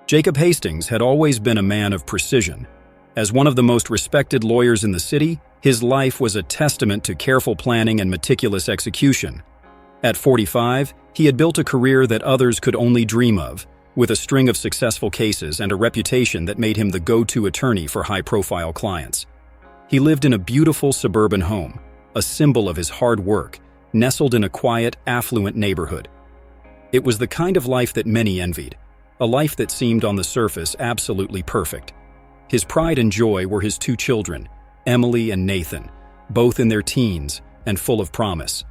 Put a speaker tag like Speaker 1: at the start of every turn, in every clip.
Speaker 1: Jacob Hastings had always been a man of precision. As one of the most respected lawyers in the city, his life was a testament to careful planning and meticulous execution. At 45, he had built a career that others could only dream of, with a string of successful cases and a reputation that made him the go-to attorney for high-profile clients. He lived in a beautiful suburban home, a symbol of his hard work, nestled in a quiet, affluent neighborhood. It was the kind of life that many envied, a life that seemed on the surface absolutely perfect. His pride and joy were his two children, Emily and Nathan, both in their teens and full of promise.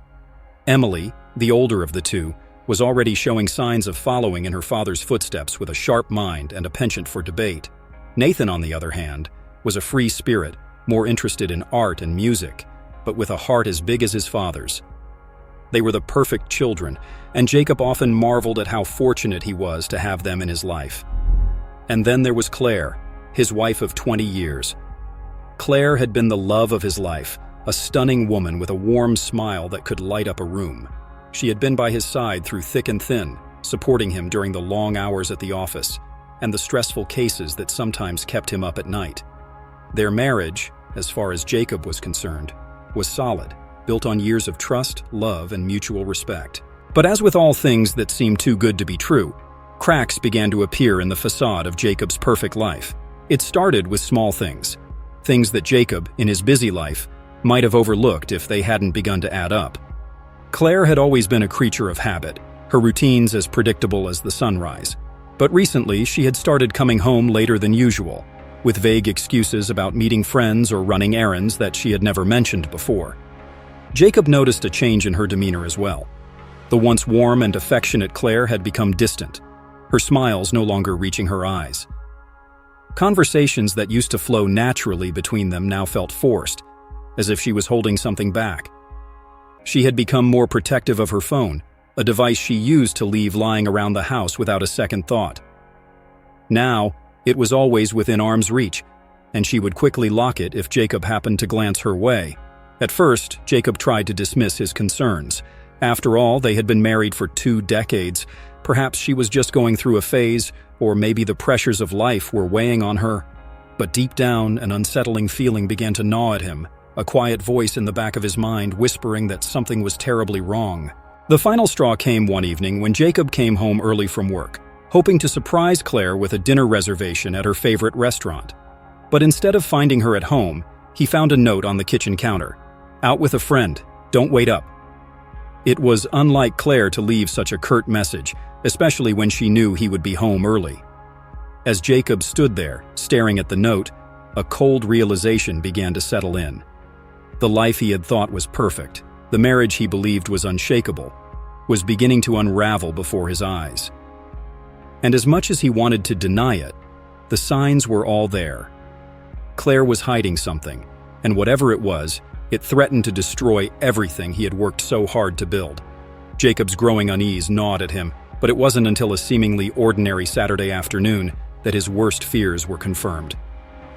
Speaker 1: Emily, the older of the two, was already showing signs of following in her father's footsteps with a sharp mind and a penchant for debate. Nathan, on the other hand, was a free spirit, more interested in art and music, but with a heart as big as his father's. They were the perfect children, and Jacob often marveled at how fortunate he was to have them in his life. And then there was Claire, his wife of 20 years. Claire had been the love of his life, a stunning woman with a warm smile that could light up a room. She had been by his side through thick and thin, supporting him during the long hours at the office and the stressful cases that sometimes kept him up at night. Their marriage, as far as Jacob was concerned, was solid, built on years of trust, love, and mutual respect. But as with all things that seemed too good to be true, cracks began to appear in the facade of Jacob's perfect life. It started with small things that Jacob, in his busy life, might have overlooked if they hadn't begun to add up. Claire had always been a creature of habit, her routines as predictable as the sunrise. But recently, she had started coming home later than usual, with vague excuses about meeting friends or running errands that she had never mentioned before. Jacob noticed a change in her demeanor as well. The once warm and affectionate Claire had become distant, her smiles no longer reaching her eyes. Conversations that used to flow naturally between them now felt forced, as if she was holding something back. She had become more protective of her phone, a device she used to leave lying around the house without a second thought. Now, it was always within arm's reach, and she would quickly lock it if Jacob happened to glance her way. At first, Jacob tried to dismiss his concerns. After all, they had been married for 2 decades. Perhaps she was just going through a phase, or maybe the pressures of life were weighing on her. But deep down, an unsettling feeling began to gnaw at him, a quiet voice in the back of his mind whispering that something was terribly wrong. The final straw came one evening when Jacob came home early from work, hoping to surprise Claire with a dinner reservation at her favorite restaurant. But instead of finding her at home, he found a note on the kitchen counter. "Out with a friend. Don't wait up." It was unlike Claire to leave such a curt message, especially when she knew he would be home early. As Jacob stood there, staring at the note, a cold realization began to settle in. The life he had thought was perfect, the marriage he believed was unshakable, was beginning to unravel before his eyes. And as much as he wanted to deny it, the signs were all there. Claire was hiding something, and whatever it was, it threatened to destroy everything he had worked so hard to build. Jacob's growing unease gnawed at him, but it wasn't until a seemingly ordinary Saturday afternoon that his worst fears were confirmed.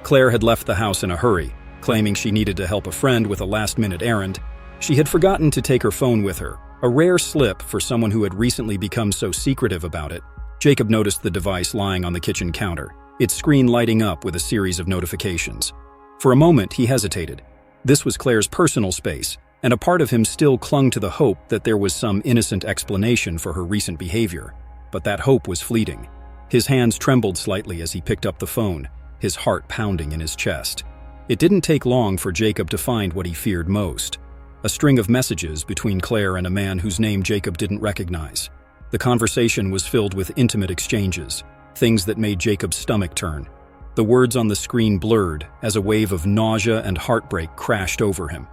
Speaker 1: Claire had left the house in a hurry, claiming she needed to help a friend with a last-minute errand. She had forgotten to take her phone with her, a rare slip for someone who had recently become so secretive about it. Jacob noticed the device lying on the kitchen counter, its screen lighting up with a series of notifications. For a moment, he hesitated. This was Claire's personal space, and a part of him still clung to the hope that there was some innocent explanation for her recent behavior. But that hope was fleeting. His hands trembled slightly as he picked up the phone, his heart pounding in his chest. It didn't take long for Jacob to find what he feared most: a string of messages between Claire and a man whose name Jacob didn't recognize. The conversation was filled with intimate exchanges, things that made Jacob's stomach turn. The words on the screen blurred as a wave of nausea and heartbreak crashed over him.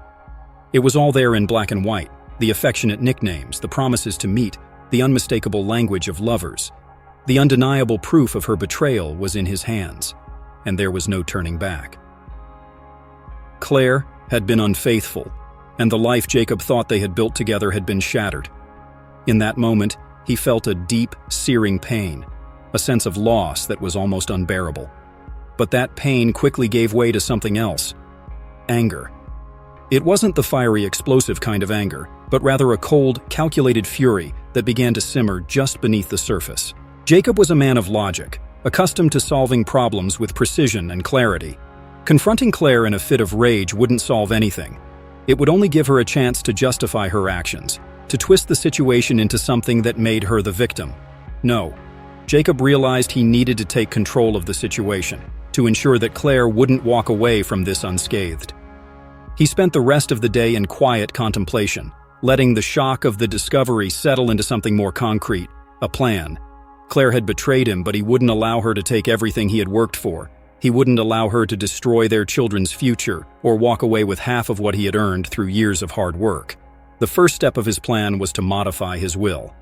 Speaker 1: It was all there in black and white: the affectionate nicknames, the promises to meet, the unmistakable language of lovers. The undeniable proof of her betrayal was in his hands, and there was no turning back. Claire had been unfaithful, and the life Jacob thought they had built together had been shattered. In that moment, he felt a deep, searing pain, a sense of loss that was almost unbearable. But that pain quickly gave way to something else: anger. It wasn't the fiery, explosive kind of anger, but rather a cold, calculated fury that began to simmer just beneath the surface. Jacob was a man of logic, accustomed to solving problems with precision and clarity. Confronting Claire in a fit of rage wouldn't solve anything. It would only give her a chance to justify her actions, to twist the situation into something that made her the victim. No, Jacob realized he needed to take control of the situation, to ensure that Claire wouldn't walk away from this unscathed. He spent the rest of the day in quiet contemplation, letting the shock of the discovery settle into something more concrete, a plan. Claire had betrayed him, but he wouldn't allow her to take everything he had worked for. He wouldn't allow her to destroy their children's future or walk away with half of what he had earned through years of hard work. The first step of his plan was to modify his will.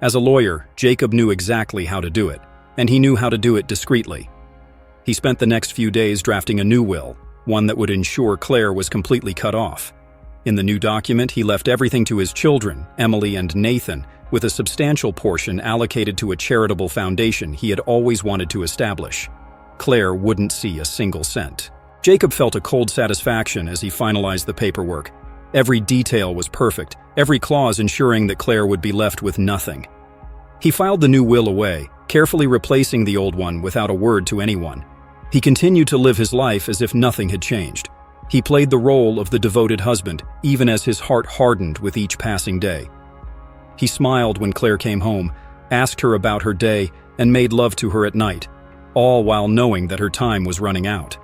Speaker 1: As a lawyer, Jacob knew exactly how to do it, and he knew how to do it discreetly. He spent the next few days drafting a new will, one that would ensure Claire was completely cut off. In the new document, he left everything to his children, Emily and Nathan, with a substantial portion allocated to a charitable foundation he had always wanted to establish. Claire wouldn't see a single cent. Jacob felt a cold satisfaction as he finalized the paperwork. Every detail was perfect, every clause ensuring that Claire would be left with nothing. He filed the new will away, carefully replacing the old one without a word to anyone. He continued to live his life as if nothing had changed. He played the role of the devoted husband, even as his heart hardened with each passing day. He smiled when Claire came home, asked her about her day, and made love to her at night, all while knowing that her time was running out.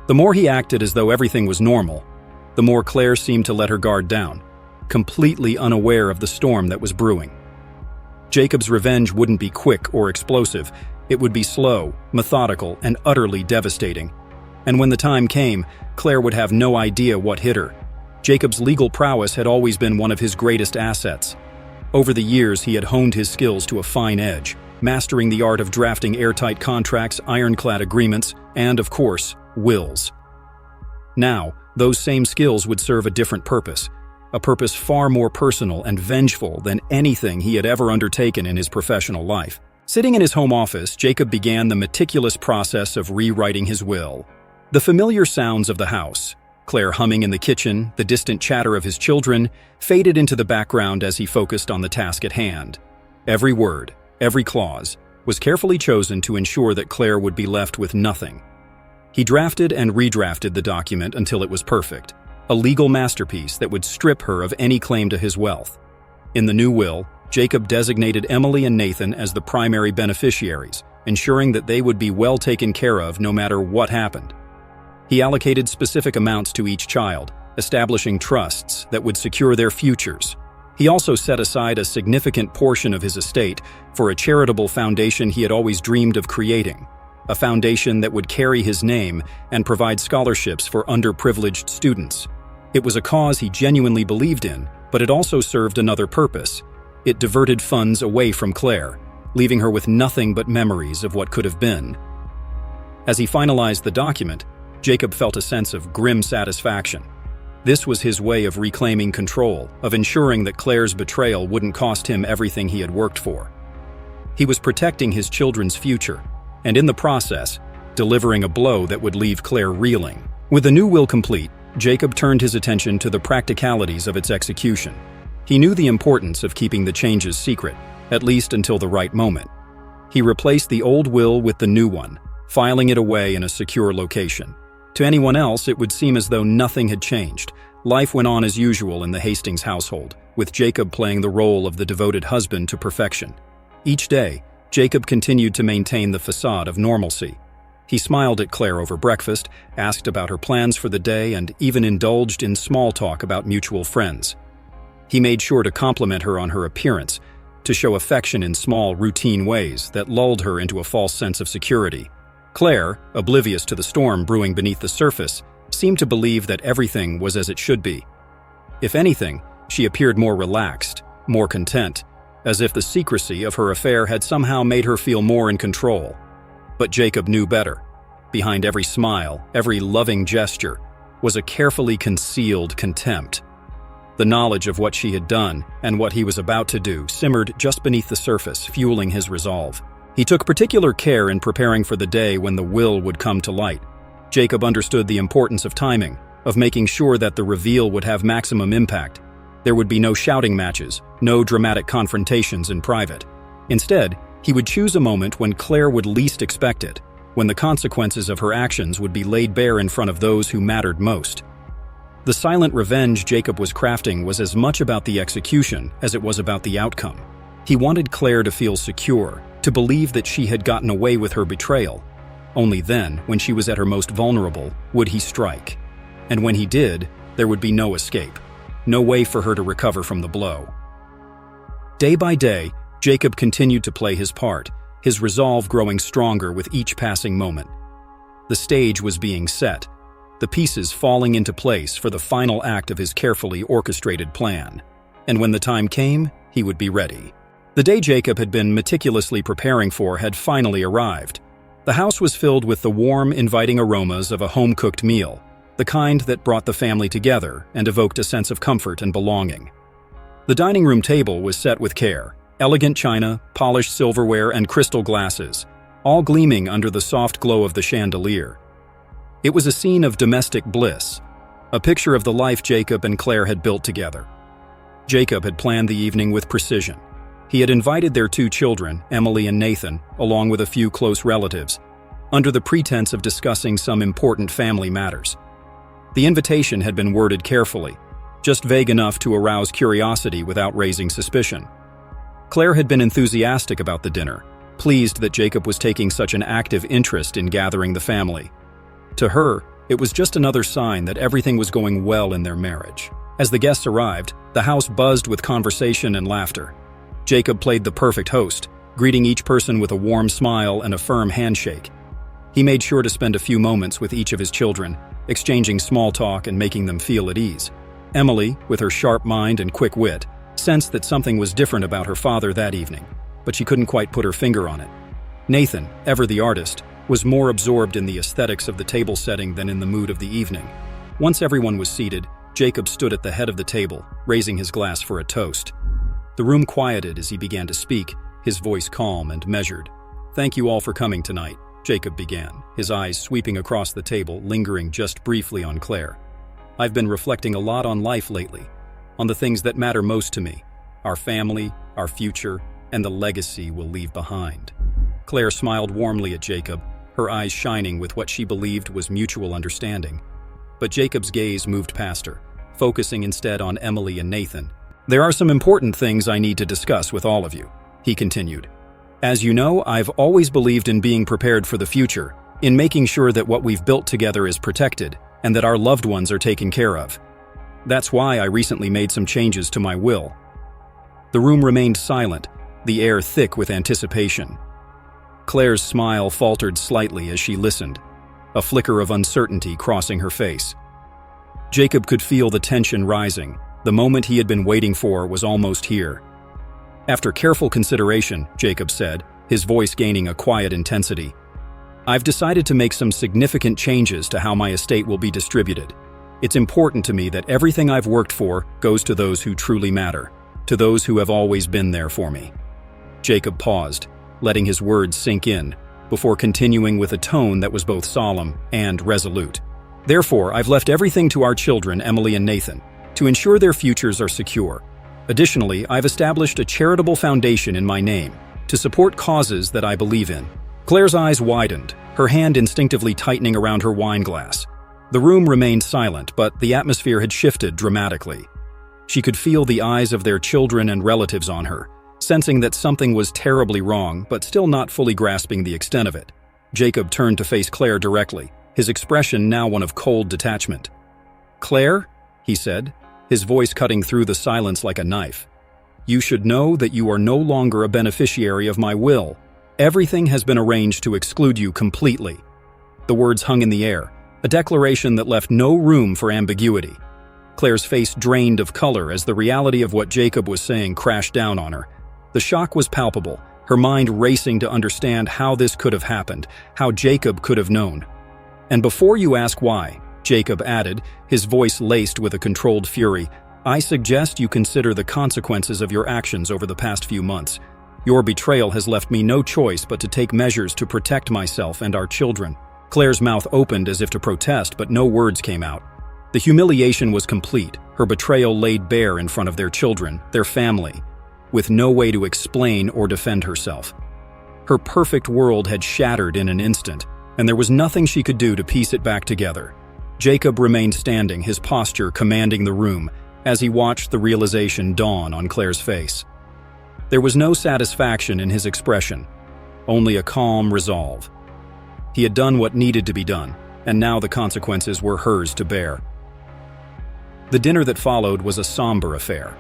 Speaker 1: The more he acted as though everything was normal, the more Claire seemed to let her guard down, completely unaware of the storm that was brewing. Jacob's revenge wouldn't be quick or explosive. It would be slow, methodical, and utterly devastating. And when the time came, Claire would have no idea what hit her. Jacob's legal prowess had always been one of his greatest assets. Over the years, he had honed his skills to a fine edge, mastering the art of drafting airtight contracts, ironclad agreements, and, of course, wills. Now, those same skills would serve a different purpose, a purpose far more personal and vengeful than anything he had ever undertaken in his professional life. Sitting in his home office, Jacob began the meticulous process of rewriting his will. The familiar sounds of the house, Claire humming in the kitchen, the distant chatter of his children, faded into the background as he focused on the task at hand. Every word, every clause, was carefully chosen to ensure that Claire would be left with nothing. He drafted and redrafted the document until it was perfect, a legal masterpiece that would strip her of any claim to his wealth. In the new will, Jacob designated Emily and Nathan as the primary beneficiaries, ensuring that they would be well taken care of no matter what happened. He allocated specific amounts to each child, establishing trusts that would secure their futures. He also set aside a significant portion of his estate for a charitable foundation he had always dreamed of creating, a foundation that would carry his name and provide scholarships for underprivileged students. It was a cause he genuinely believed in, but it also served another purpose. It diverted funds away from Claire, leaving her with nothing but memories of what could have been. As he finalized the document, Jacob felt a sense of grim satisfaction. This was his way of reclaiming control, of ensuring that Claire's betrayal wouldn't cost him everything he had worked for. He was protecting his children's future, and in the process, delivering a blow that would leave Claire reeling. With the new will complete, Jacob turned his attention to the practicalities of its execution. He knew the importance of keeping the changes secret, at least until the right moment. He replaced the old will with the new one, filing it away in a secure location. To anyone else, it would seem as though nothing had changed. Life went on as usual in the Hastings household, with Jacob playing the role of the devoted husband to perfection. Each day, Jacob continued to maintain the facade of normalcy. He smiled at Claire over breakfast, asked about her plans for the day, and even indulged in small talk about mutual friends. He made sure to compliment her on her appearance, to show affection in small, routine ways that lulled her into a false sense of security. Claire, oblivious to the storm brewing beneath the surface, seemed to believe that everything was as it should be. If anything, she appeared more relaxed, more content, as if the secrecy of her affair had somehow made her feel more in control. But Jacob knew better. Behind every smile, every loving gesture, was a carefully concealed contempt. The knowledge of what she had done and what he was about to do simmered just beneath the surface, fueling his resolve. He took particular care in preparing for the day when the will would come to light. Jacob understood the importance of timing, of making sure that the reveal would have maximum impact. There would be no shouting matches, no dramatic confrontations in private. Instead, He would choose a moment when Claire would least expect it, when the consequences of her actions would be laid bare in front of those who mattered most. The silent revenge Jacob was crafting was as much about the execution as it was about the outcome. He wanted Claire to feel secure, to believe that she had gotten away with her betrayal. Only then, when she was at her most vulnerable, would he strike. And when he did, there would be no escape, no way for her to recover from the blow. Day by day, Jacob continued to play his part, his resolve growing stronger with each passing moment. The stage was being set, the pieces falling into place for the final act of his carefully orchestrated plan. And when the time came, he would be ready. The day Jacob had been meticulously preparing for had finally arrived. The house was filled with the warm, inviting aromas of a home-cooked meal, the kind that brought the family together and evoked a sense of comfort and belonging. The dining room table was set with care, elegant china, polished silverware, and crystal glasses, all gleaming under the soft glow of the chandelier. It was a scene of domestic bliss, a picture of the life Jacob and Claire had built together. Jacob had planned the evening with precision. He had invited their 2 children, Emily and Nathan, along with a few close relatives, under the pretense of discussing some important family matters. The invitation had been worded carefully, just vague enough to arouse curiosity without raising suspicion. Claire had been enthusiastic about the dinner, pleased that Jacob was taking such an active interest in gathering the family. To her, it was just another sign that everything was going well in their marriage. As the guests arrived, the house buzzed with conversation and laughter. Jacob played the perfect host, greeting each person with a warm smile and a firm handshake. He made sure to spend a few moments with each of his children, exchanging small talk and making them feel at ease. Emily, with her sharp mind and quick wit, sensed that something was different about her father that evening, but she couldn't quite put her finger on it. Nathan, ever the artist, was more absorbed in the aesthetics of the table setting than in the mood of the evening. Once everyone was seated, Jacob stood at the head of the table, raising his glass for a toast. The room quieted as he began to speak, his voice calm and measured. "Thank you all for coming tonight," Jacob began, his eyes sweeping across the table, lingering just briefly on Claire. "I've been reflecting a lot on life lately, on the things that matter most to me, our family, our future, and the legacy we'll leave behind." Claire smiled warmly at Jacob, her eyes shining with what she believed was mutual understanding. But Jacob's gaze moved past her, focusing instead on Emily and Nathan. "There are some important things I need to discuss with all of you," he continued. "As you know, I've always believed in being prepared for the future, in making sure that what we've built together is protected, and that our loved ones are taken care of. That's why I recently made some changes to my will." The room remained silent, the air thick with anticipation. Claire's smile faltered slightly as she listened, a flicker of uncertainty crossing her face. Jacob could feel the tension rising. The moment he had been waiting for was almost here. After careful consideration, Jacob said, his voice gaining a quiet intensity, "I've decided to make some significant changes to how my estate will be distributed. It's important to me that everything I've worked for goes to those who truly matter, to those who have always been there for me." Jacob paused, letting his words sink in, before continuing with a tone that was both solemn and resolute. "Therefore, I've left everything to our children, Emily and Nathan, to ensure their futures are secure. Additionally, I've established a charitable foundation in my name to support causes that I believe in." Claire's eyes widened, her hand instinctively tightening around her wine glass. The room remained silent, but the atmosphere had shifted dramatically. She could feel the eyes of their children and relatives on her, sensing that something was terribly wrong, but still not fully grasping the extent of it. Jacob turned to face Claire directly, his expression now one of cold detachment. "Claire," he said, his voice cutting through the silence like a knife, "you should know that you are no longer a beneficiary of my will. Everything has been arranged to exclude you completely." The words hung in the air, a declaration that left no room for ambiguity. Claire's face drained of color as the reality of what Jacob was saying crashed down on her. The shock was palpable, her mind racing to understand how this could have happened, how Jacob could have known. "And before you ask why," Jacob added, his voice laced with a controlled fury, "I suggest you consider the consequences of your actions over the past few months. Your betrayal has left me no choice but to take measures to protect myself and our children." Claire's mouth opened as if to protest, but no words came out. The humiliation was complete, her betrayal laid bare in front of their children, their family, with no way to explain or defend herself. Her perfect world had shattered in an instant, and there was nothing she could do to piece it back together. Jacob remained standing, his posture commanding the room, as he watched the realization dawn on Claire's face. There was no satisfaction in his expression, only a calm resolve. He had done what needed to be done, and now the consequences were hers to bear. The dinner that followed was a somber affair.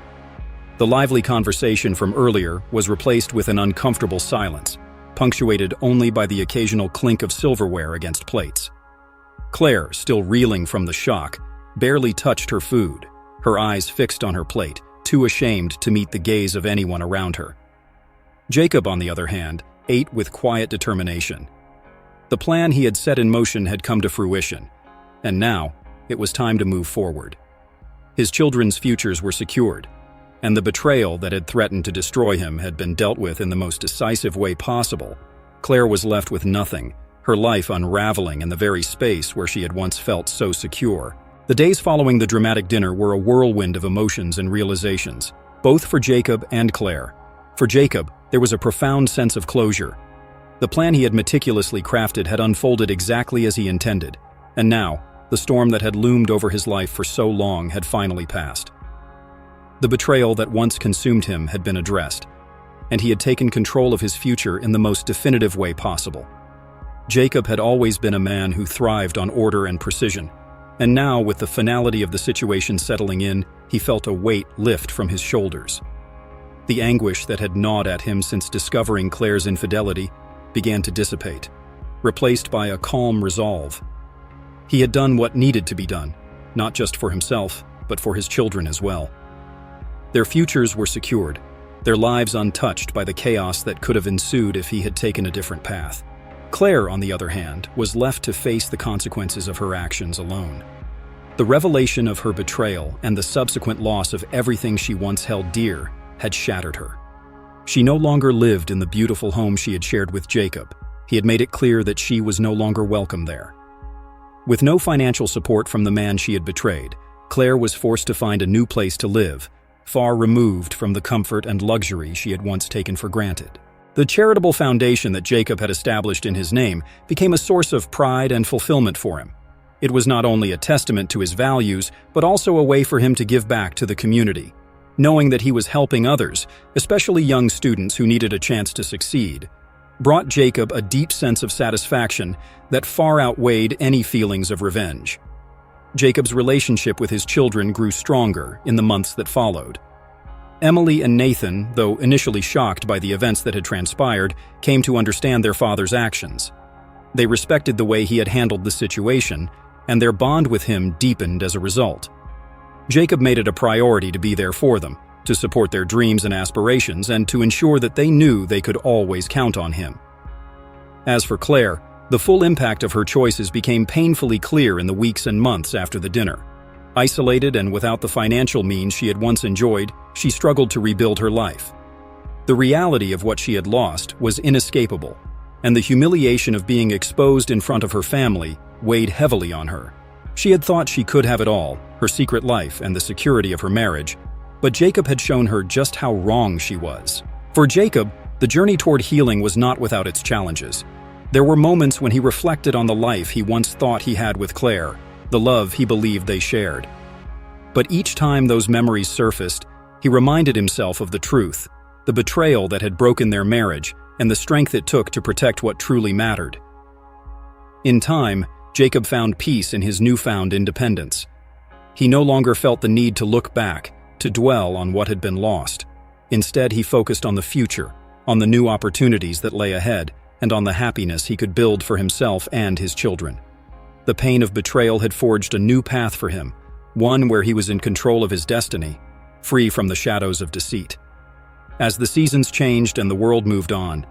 Speaker 1: The lively conversation from earlier was replaced with an uncomfortable silence, punctuated only by the occasional clink of silverware against plates. Claire, still reeling from the shock, barely touched her food, her eyes fixed on her plate, too ashamed to meet the gaze of anyone around her. Jacob, on the other hand, ate with quiet determination. The plan he had set in motion had come to fruition, and now it was time to move forward. His children's futures were secured, and the betrayal that had threatened to destroy him had been dealt with in the most decisive way possible. Claire was left with nothing, her life unraveling in the very space where she had once felt so secure. The days following the dramatic dinner were a whirlwind of emotions and realizations, both for Jacob and Claire. For Jacob, there was a profound sense of closure. The plan he had meticulously crafted had unfolded exactly as he intended, and now, the storm that had loomed over his life for so long had finally passed. The betrayal that once consumed him had been addressed, and he had taken control of his future in the most definitive way possible. Jacob had always been a man who thrived on order and precision, and now, with the finality of the situation settling in, he felt a weight lift from his shoulders. The anguish that had gnawed at him since discovering Claire's infidelity began to dissipate, replaced by a calm resolve. He had done what needed to be done, not just for himself, but for his children as well. Their futures were secured, their lives untouched by the chaos that could have ensued if he had taken a different path. Claire, on the other hand, was left to face the consequences of her actions alone. The revelation of her betrayal and the subsequent loss of everything she once held dear had shattered her. She no longer lived in the beautiful home she had shared with Jacob. He had made it clear that she was no longer welcome there. With no financial support from the man she had betrayed, Claire was forced to find a new place to live, far removed from the comfort and luxury she had once taken for granted. The charitable foundation that Jacob had established in his name became a source of pride and fulfillment for him. It was not only a testament to his values, but also a way for him to give back to the community, knowing that he was helping others, especially young students who needed a chance to succeed, brought Jacob a deep sense of satisfaction that far outweighed any feelings of revenge. Jacob's relationship with his children grew stronger in the months that followed. Emily and Nathan, though initially shocked by the events that had transpired, came to understand their father's actions. They respected the way he had handled the situation, and their bond with him deepened as a result. Jacob made it a priority to be there for them, to support their dreams and aspirations, and to ensure that they knew they could always count on him. As for Claire, the full impact of her choices became painfully clear in the weeks and months after the dinner. Isolated and without the financial means she had once enjoyed, she struggled to rebuild her life. The reality of what she had lost was inescapable, and the humiliation of being exposed in front of her family weighed heavily on her. She had thought she could have it all, her secret life and the security of her marriage, but Jacob had shown her just how wrong she was. For Jacob, the journey toward healing was not without its challenges. There were moments when he reflected on the life he once thought he had with Claire, the love he believed they shared. But each time those memories surfaced, he reminded himself of the truth, the betrayal that had broken their marriage, and the strength it took to protect what truly mattered. In time, Jacob found peace in his newfound independence. He no longer felt the need to look back, to dwell on what had been lost. Instead, he focused on the future, on the new opportunities that lay ahead, and on the happiness he could build for himself and his children. The pain of betrayal had forged a new path for him, one where he was in control of his destiny, free from the shadows of deceit. As the seasons changed and the world moved on,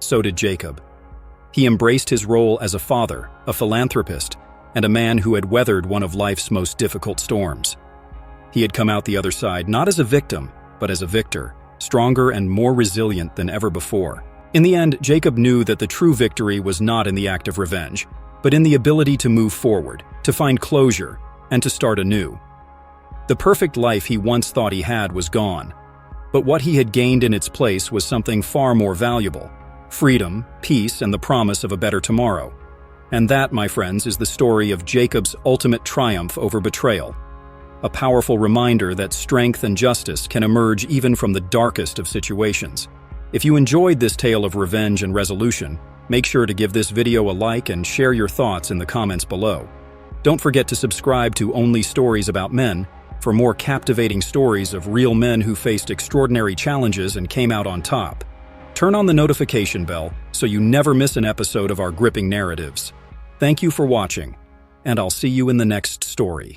Speaker 1: so did Jacob. He embraced his role as a father, a philanthropist, and a man who had weathered one of life's most difficult storms. He had come out the other side not as a victim, but as a victor, stronger and more resilient than ever before. In the end, Jacob knew that the true victory was not in the act of revenge, but in the ability to move forward, to find closure, and to start anew. The perfect life he once thought he had was gone, but what he had gained in its place was something far more valuable: freedom, peace, and the promise of a better tomorrow. And that, my friends, is the story of Jacob's ultimate triumph over betrayal. A powerful reminder that strength and justice can emerge even from the darkest of situations. If you enjoyed this tale of revenge and resolution, make sure to give this video a like and share your thoughts in the comments below. Don't forget to subscribe to Only Stories About Men for more captivating stories of real men who faced extraordinary challenges and came out on top. Turn on the notification bell so you never miss an episode of our gripping narratives. Thank you for watching, and I'll see you in the next story.